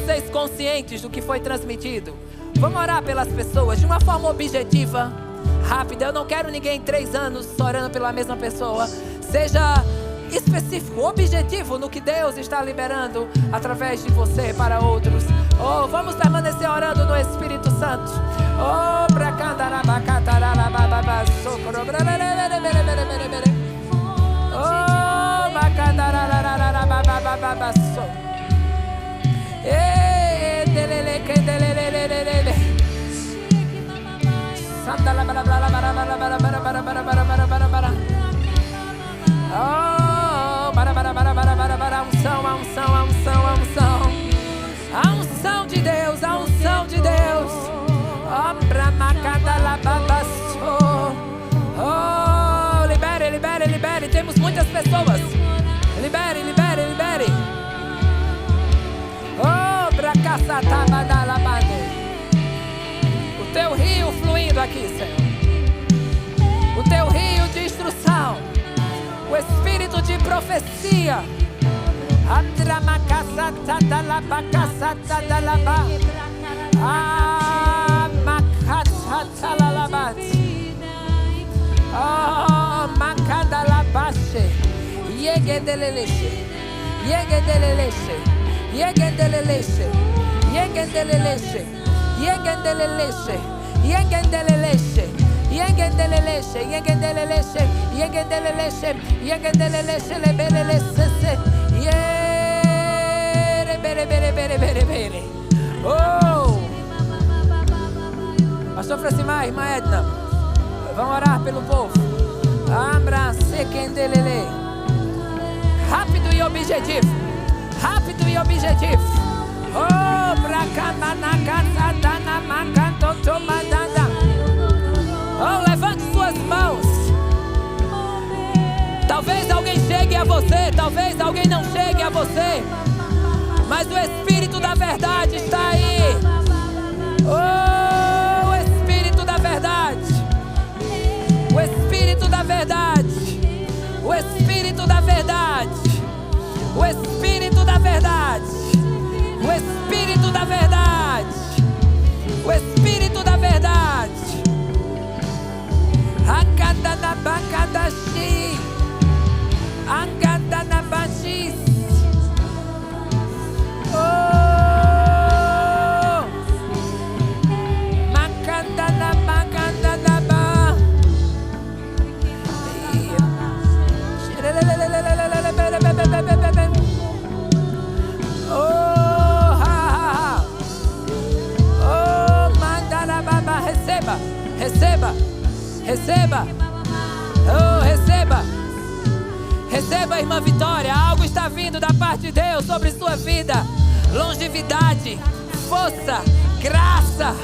vocês conscientes do que foi transmitido. Vamos orar pelas pessoas de uma forma objetiva, rápida. Eu não quero ninguém 3 anos orando pela mesma pessoa. Seja específico, objetivo no que Deus está liberando através de você para outros. Oh, vamos permanecer orando no Espírito Santo. Oh, pra a unção de Deus, a unção de Deus. Oh, libere, libere, libere. Temos muitas pessoas. Libere, libere, libere. Oh, o teu rio fluindo aqui, Senhor. O teu rio de instrução. O espírito de profecia. Oh! Pastor Francimar, irmã Edna, vamos orar pelo povo. Rápido e objetivo. Rápido e objetivo. Oh, oh, levante suas mãos. Talvez alguém chegue a você, talvez alguém não chegue a você, mas o Espírito da verdade está aí. Oh, o Espírito da verdade. O Espírito da verdade. O Espírito da verdade. O Espírito da verdade. O Espírito da verdade. O Espírito da verdade. Akadanabankadashi. Akadanabashi. Oh, Makandanabakandanaba. Oh, oh, mandanababa. Receba, receba, receba. Oh, receba. Receba, irmã Vitória. Algo está vindo da parte de Deus sobre sua vida. Longevidade, força, graça.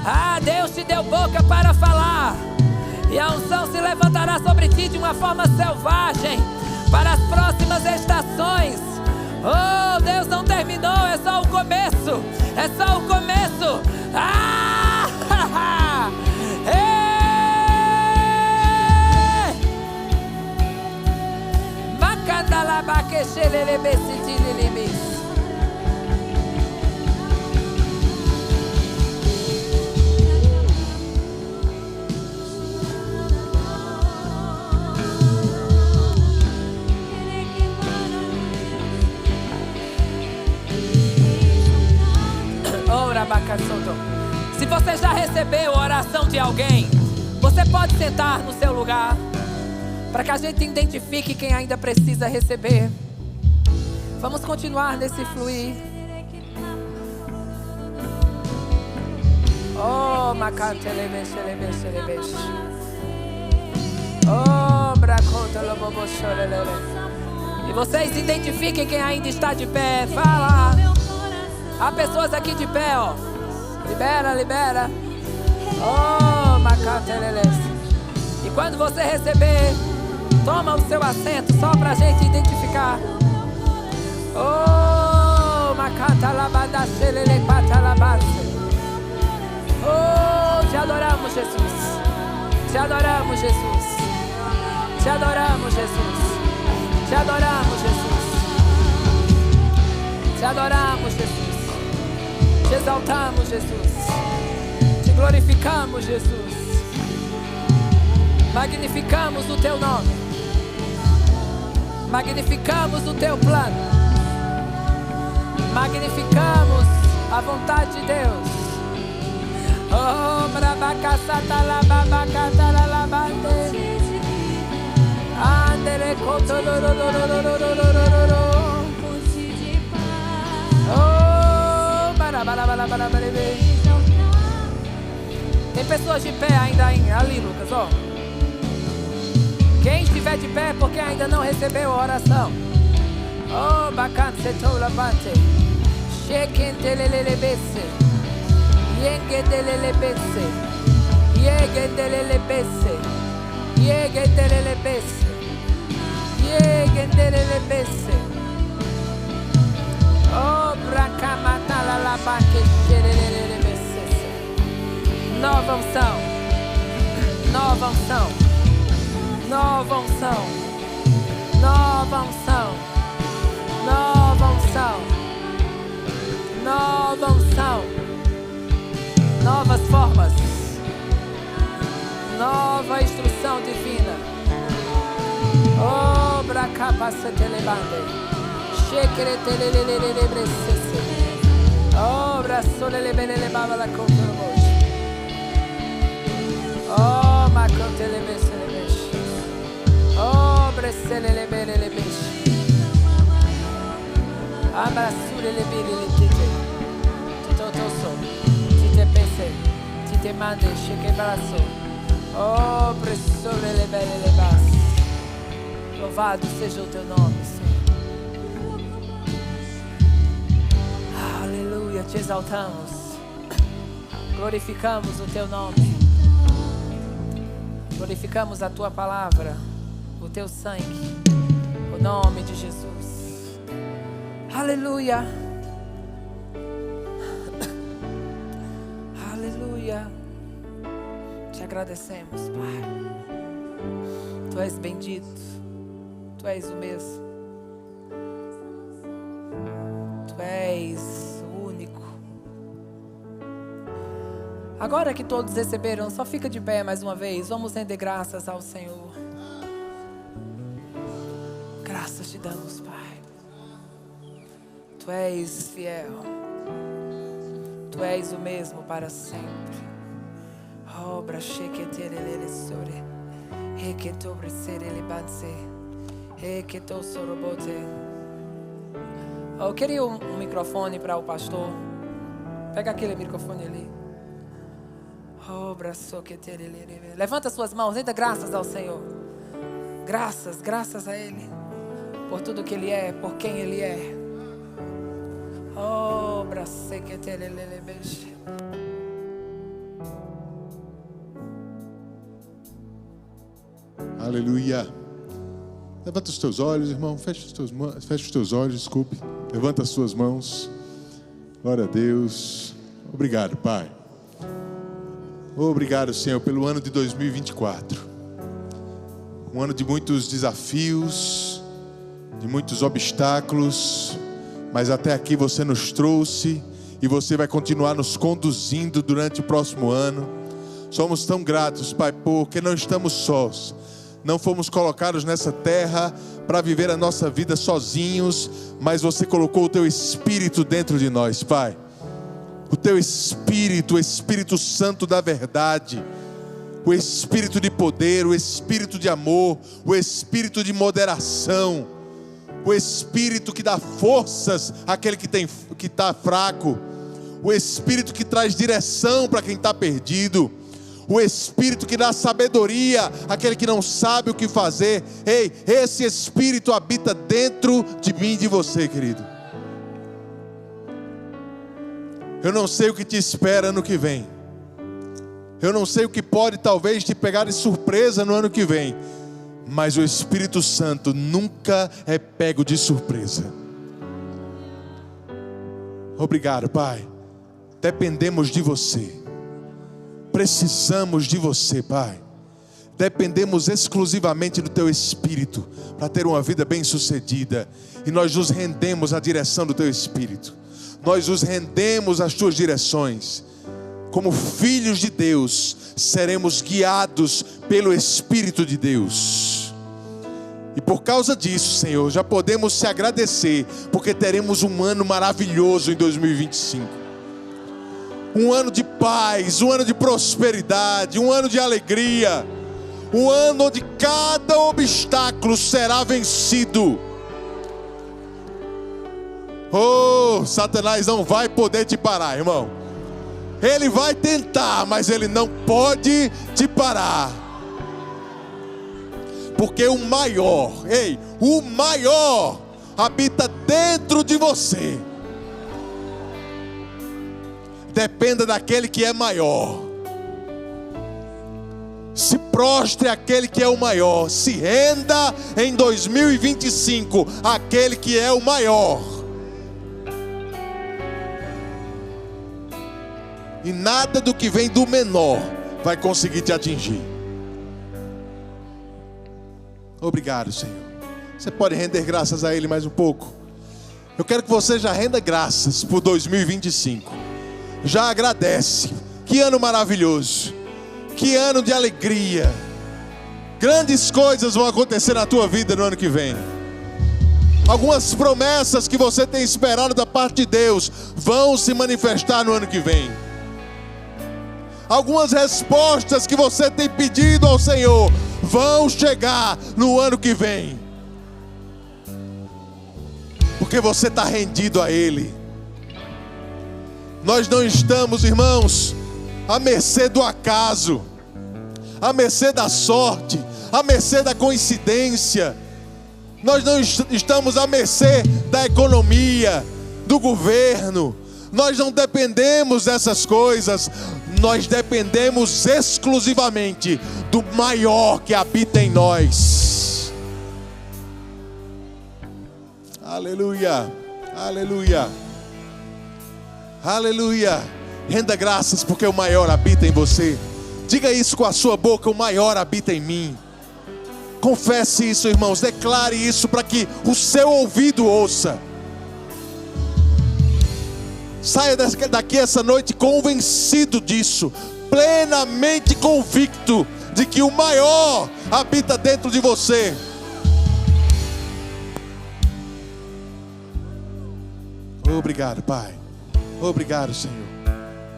Ah, Deus te deu boca para falar. E a unção se levantará sobre ti de uma forma selvagem para as próximas estações. Oh, Deus não terminou, é só o começo. É só o começo. Ah! Se você já recebeu a oração de alguém, você pode sentar no seu lugar, para que a gente identifique quem ainda precisa receber. Vamos continuar nesse fluir. Oh, macantelebex. Oh, bracontelobobocholelele. E vocês identifiquem quem ainda está de pé. Fala. Há pessoas aqui de pé, ó. Libera, libera. Oh, macanteleles. E quando você receber, toma o seu assento, só pra gente identificar. Oh, macatalabadacelele patalabase. Oh, te adoramos, Jesus. Te adoramos, Jesus. Te adoramos, Jesus. Te adoramos, Jesus. Te adoramos, Jesus. Te exaltamos, Jesus. Te glorificamos, Jesus. Magnificamos o teu nome. Magnificamos o teu plano. Magnificamos a vontade de Deus. Oh, brabacasata la babacata la labande. Andere kotolorororororororororo. Oh, barabarabarabarabarebe. Tem pessoas de pé ainda ali, Lucas, ó. Quem estiver de pé porque ainda não recebeu a oração. Oh, bacana, setou lavante. Shekentelelebese. Yegedelelebese. Yegedelelebese. Yegedelelebese. Yegedelelebese. Oh, bracamatala labaque. Nova unção. Nova unção. Nova unção. Nova unção. Nova unção. Nova unção. Novas formas. Nova instrução divina. Oh, bracapassa telebande. Shekretelelelelebrecesse. Oh, braçolelebelelebava la contorboche. Oh, macotelebecelebeche. Oh, brecelelebelelebeche. Abraçulelebelelebete. Titotoso. Titepese. Titemande. Shekebraço. Oh, breçolelebelelebasse. Louvado seja o teu nome, Senhor. Aleluia, te exaltamos. Glorificamos o teu nome. Glorificamos a tua palavra, o teu sangue, o nome de Jesus. Aleluia. Aleluia. Te agradecemos, Pai. Tu és bendito. Tu és o mesmo. Tu és o único. Agora que todos receberam, só fica de pé mais uma vez. Vamos render graças ao Senhor. Graças te damos, Pai. Tu és fiel. Tu és o mesmo para sempre. Obra chequeterelele sore. Requetobre serele banse. Requetou sorobote. Eu queria um microfone para o pastor. Pega aquele microfone ali. Levanta suas mãos, renda graças ao Senhor. Graças, graças a Ele. Por tudo que Ele é, por quem Ele é. Aleluia. Levanta os teus olhos, irmão. Fecha os teus olhos, desculpe. Levanta as suas mãos. Glória a Deus. Obrigado, Pai. Obrigado, Senhor, pelo ano de 2024. Um ano de muitos desafios, de muitos obstáculos, mas até aqui você nos trouxe e você vai continuar nos conduzindo durante o próximo ano. Somos tão gratos, Pai, porque não estamos sós. Não fomos colocados nessa terra para viver a nossa vida sozinhos, mas você colocou o teu Espírito dentro de nós, Pai. O teu Espírito, o Espírito Santo da verdade, o Espírito de poder, o Espírito de amor, o Espírito de moderação, o Espírito que dá forças àquele que está fraco, o Espírito que traz direção para quem está perdido, o Espírito que dá sabedoria àquele que não sabe o que fazer. Ei, esse Espírito habita dentro de mim e de você, querido. Eu não sei o que te espera ano que vem. Eu não sei o que pode talvez te pegar de surpresa no ano que vem. Mas o Espírito Santo nunca é pego de surpresa. Obrigado, Pai. Dependemos de você. Precisamos de você, Pai. Dependemos exclusivamente do Teu Espírito para ter uma vida bem-sucedida. E nós nos rendemos à direção do Teu Espírito. nós nos rendemos às tuas direções. Como filhos de Deus, seremos guiados pelo Espírito de Deus. E por causa disso, Senhor, já podemos te agradecer, porque teremos um ano maravilhoso em 2025. Um ano de paz, um ano de prosperidade, um ano de alegria. Um ano onde cada obstáculo será vencido. Oh, Satanás não vai poder te parar, irmão. Ele vai tentar, mas ele não pode te parar. Porque o maior habita dentro de você. Dependa daquele que é maior. Se prostre àquele que é o maior. Se renda em 2025 àquele que é o maior. E nada do que vem do menor vai conseguir te atingir. Obrigado, Senhor. Você pode render graças a Ele mais um pouco? Eu quero que você já renda graças por 2025. Já agradece. Que ano maravilhoso. Que ano de alegria. Grandes coisas vão acontecer na tua vida no ano que vem. Algumas promessas que você tem esperado da parte de Deus vão se manifestar no ano que vem. Algumas respostas que você tem pedido ao Senhor vão chegar no ano que vem. Porque você está rendido a Ele. Nós não estamos, irmãos, à mercê do acaso, à mercê da sorte, à mercê da coincidência. Nós não estamos à mercê da economia, do governo. Nós não dependemos dessas coisas. Nós dependemos exclusivamente do maior que habita em nós. Aleluia, aleluia, aleluia. Renda graças porque o maior habita em você. Diga isso com a sua boca: o maior habita em mim. Confesse isso, irmãos. Declare isso para que o seu ouvido ouça. Saia daqui essa noite convencido disso, plenamente convicto de que o maior habita dentro de você. Obrigado, Pai. Obrigado, Senhor.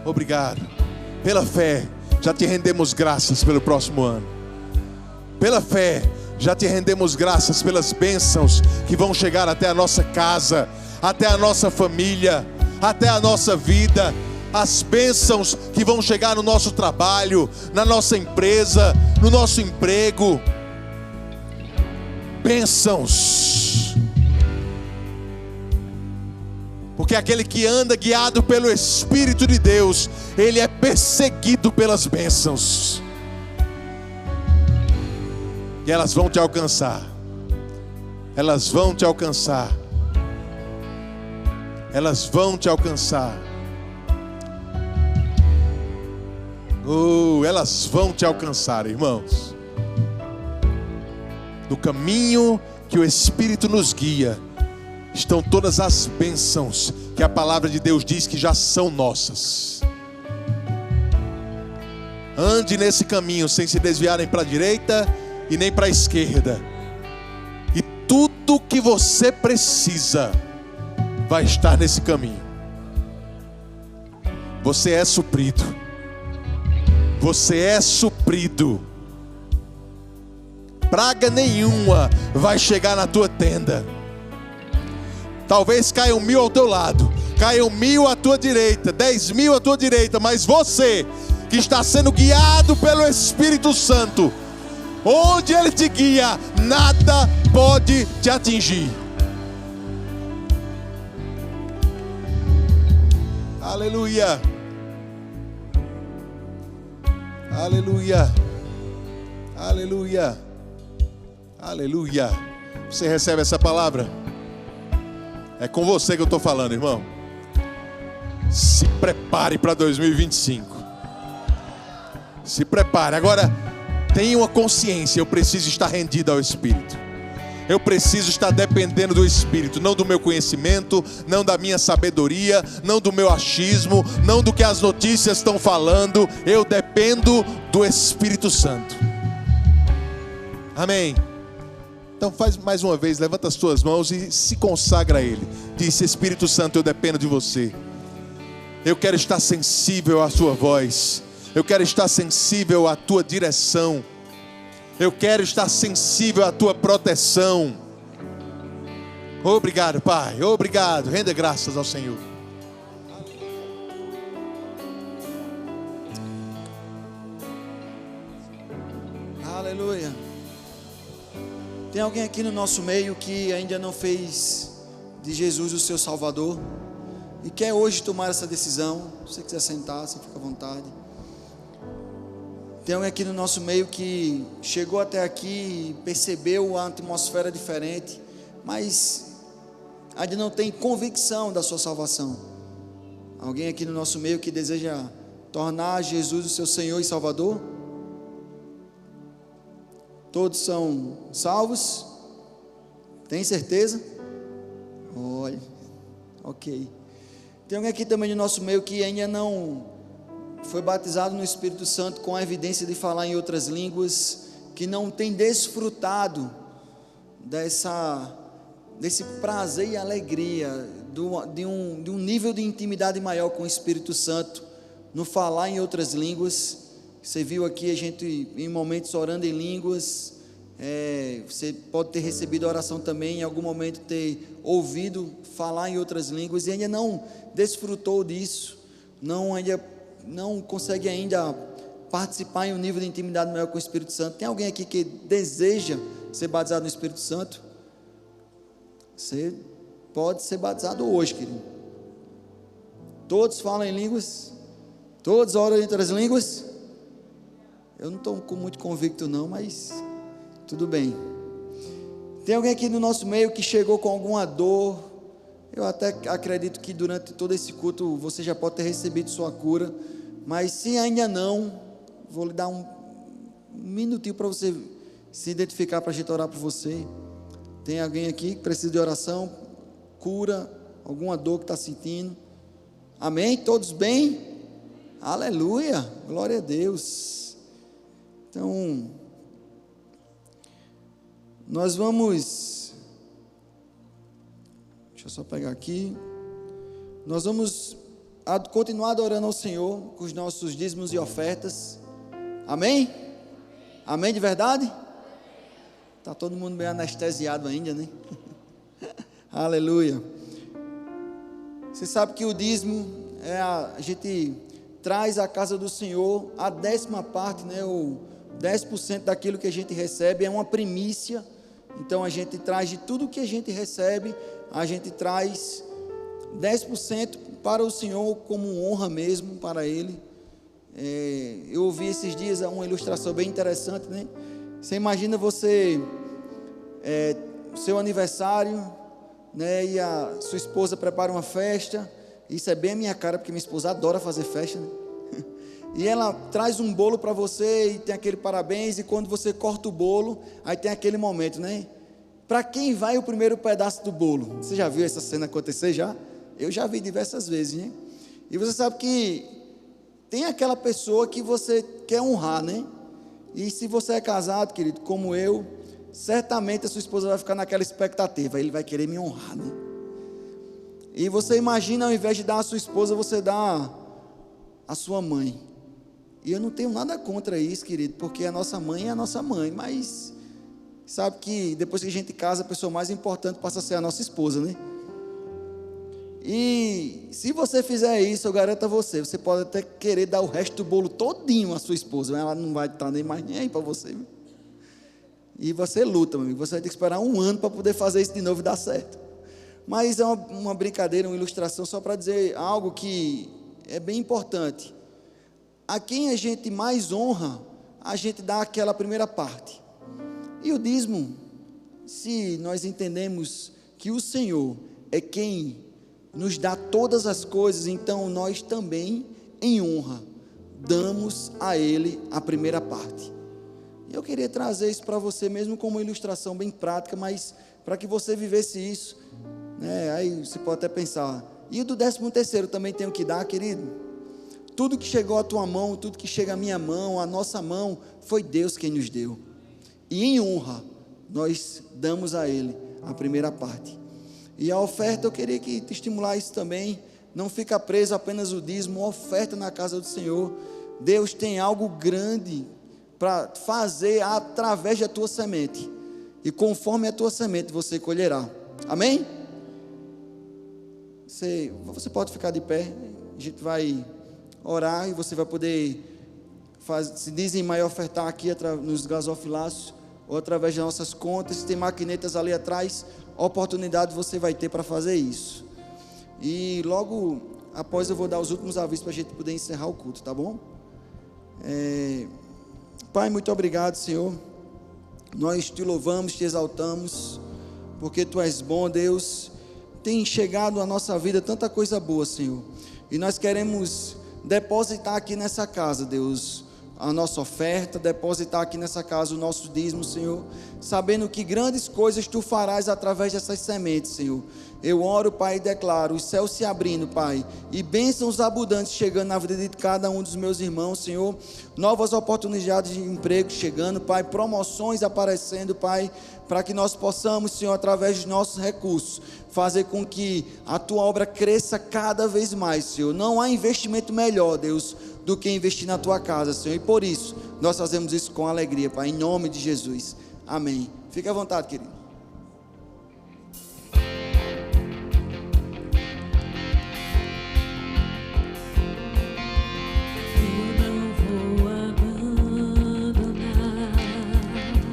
Obrigado. Pela fé, já te rendemos graças pelo próximo ano. Pela fé, já te rendemos graças pelas bênçãos que vão chegar até a nossa casa, até a nossa família, até a nossa vida. As bênçãos que vão chegar no nosso trabalho, na nossa empresa, no nosso emprego. Bênçãos. Porque aquele que anda guiado pelo Espírito de Deus, ele é perseguido pelas bênçãos. E elas vão te alcançar. Elas vão te alcançar. Elas vão te alcançar. Elas vão te alcançar, irmãos. No caminho que o Espírito nos guia, estão todas as bênçãos que a palavra de Deus diz que já são nossas. Ande nesse caminho sem se desviar nem para a direita e nem para a esquerda. E tudo que você precisa vai estar nesse caminho. Você é suprido. Você é suprido. Praga nenhuma vai chegar na tua tenda. Talvez caiam 1000 ao teu lado, caiam 1000 à tua direita, 10.000 à tua direita, mas você que está sendo guiado pelo Espírito Santo, onde Ele te guia, nada pode te atingir. Aleluia. Aleluia. Aleluia. Aleluia. Você recebe essa palavra? É com você que eu estou falando, irmão. Se prepare para 2025. Se prepare. Agora, tenha uma consciência. Eu preciso estar rendido ao Espírito. Eu preciso estar dependendo do Espírito, não do meu conhecimento, não da minha sabedoria, não do meu achismo, não do que as notícias estão falando. Eu dependo do Espírito Santo. Amém. Então faz mais uma vez, levanta as tuas mãos e se consagra a Ele. Diz: Espírito Santo, eu dependo de você. Eu quero estar sensível à sua voz. Eu quero estar sensível à tua direção. Eu quero estar sensível à tua proteção. Obrigado, Pai. Obrigado. Renda graças ao Senhor. Aleluia. Tem alguém aqui no nosso meio que ainda não fez de Jesus o seu Salvador e quer hoje tomar essa decisão? Se você quiser sentar, você fica à vontade. Tem alguém aqui no nosso meio que chegou até aqui e percebeu a atmosfera diferente, mas ainda não tem convicção da sua salvação. Alguém aqui no nosso meio que deseja tornar Jesus o seu Senhor e Salvador? Todos são salvos? Tem certeza? Olha, ok. Tem alguém aqui também no nosso meio que ainda não foi batizado no Espírito Santo com a evidência de falar em outras línguas, que não tem desfrutado desse prazer e alegria de um nível de intimidade maior com o Espírito Santo, no falar em outras línguas. Você viu aqui a gente em momentos orando em línguas. Você pode ter recebido a oração também, em algum momento ter ouvido falar em outras línguas e ainda não desfrutou disso, não consegue ainda participar em um nível de intimidade maior com o Espírito Santo. Tem alguém aqui que deseja ser batizado no Espírito Santo? Você pode ser batizado hoje, querido. Todos falam em línguas? Todos oram em outras línguas? Eu não estou muito convicto não, mas tudo bem. Tem alguém aqui no nosso meio que chegou com alguma dor? Eu até acredito que durante todo esse culto você já pode ter recebido sua cura, mas se ainda não, vou lhe dar um minutinho para você se identificar, para a gente orar por você. Tem alguém aqui que precisa de oração, cura, alguma dor que está sentindo? Amém? Todos bem? Aleluia, glória a Deus. Então, nós vamos, deixa eu só pegar aqui, nós vamos continuar adorando ao Senhor com os nossos dízimos e ofertas. Amém? Amém de verdade? Está todo mundo bem anestesiado ainda, né? Aleluia. Você sabe que o dízimo a gente traz à casa do Senhor a 10ª parte, né? O 10% daquilo que a gente recebe é uma primícia. Então a gente traz de tudo que a gente recebe, a gente traz 10% para o Senhor como honra mesmo para Ele. Eu ouvi esses dias uma ilustração bem interessante, né? Você imagina você, seu aniversário, né? E a sua esposa prepara uma festa. Isso é bem a minha cara, porque minha esposa adora fazer festa, né? E ela traz um bolo para você e tem aquele parabéns, e quando você corta o bolo, aí tem aquele momento, né? Para quem vai o primeiro pedaço do bolo? Você já viu essa cena acontecer já? Eu já vi diversas vezes, né? E você sabe que tem aquela pessoa que você quer honrar, né? E se você é casado, querido, como eu, certamente a sua esposa vai ficar naquela expectativa, ele vai querer me honrar, né? E você imagina, ao invés de dar a sua esposa, você dá a sua mãe. E eu não tenho nada contra isso, querido, porque a nossa mãe é a nossa mãe, mas sabe que depois que a gente casa, a pessoa mais importante passa a ser a nossa esposa, né? E se você fizer isso, eu garanto a você, você pode até querer dar o resto do bolo todinho à sua esposa, mas ela não vai estar nem mais nem aí para você. E você luta, meu amigo, você vai ter que esperar 1 ano para poder fazer isso de novo e dar certo. Mas é uma brincadeira, uma ilustração, só para dizer algo que é bem importante. A quem a gente mais honra, a gente dá aquela primeira parte. E o dízimo, se nós entendemos que o Senhor é quem nos dá todas as coisas, então nós também, em honra, damos a Ele a primeira parte. E eu queria trazer isso para você, mesmo como uma ilustração bem prática, mas para que você vivesse isso, né? Aí você pode até pensar, e o do 13º também tenho que dar, querido? Tudo que chegou à tua mão, tudo que chega à minha mão, à nossa mão, foi Deus quem nos deu. E em honra, nós damos a Ele a primeira parte. E a oferta, eu queria que te estimular isso também. Não fica preso apenas o dízimo, oferta na casa do Senhor. Deus tem algo grande para fazer através da tua semente. E conforme a tua semente você colherá. Amém? Você pode ficar de pé. A gente vai orar e você vai poder se dizimar e ofertar aqui nos gasofilácios ou através das nossas contas. Tem maquinetas ali atrás, oportunidade você vai ter para fazer isso. E logo após eu vou dar os últimos avisos para a gente poder encerrar o culto, tá bom? Pai, muito obrigado, Senhor. Nós te louvamos, te exaltamos, porque tu és bom, Deus. Tem chegado à nossa vida tanta coisa boa, Senhor, e nós queremos depositar aqui nessa casa, Deus, a nossa oferta, depositar aqui nessa casa o nosso dízimo, Senhor, sabendo que grandes coisas tu farás através dessas sementes, Senhor. Eu oro, Pai, e declaro os céus se abrindo, Pai, e bênçãos abundantes chegando na vida de cada um dos meus irmãos, Senhor. Novas oportunidades de emprego chegando, Pai, promoções aparecendo, Pai, para que nós possamos, Senhor, através dos nossos recursos, fazer com que a tua obra cresça cada vez mais, Senhor. Não há investimento melhor, Deus, do que investir na tua casa, Senhor, e por isso nós fazemos isso com alegria, Pai, em nome de Jesus, amém. Fique à vontade, querido.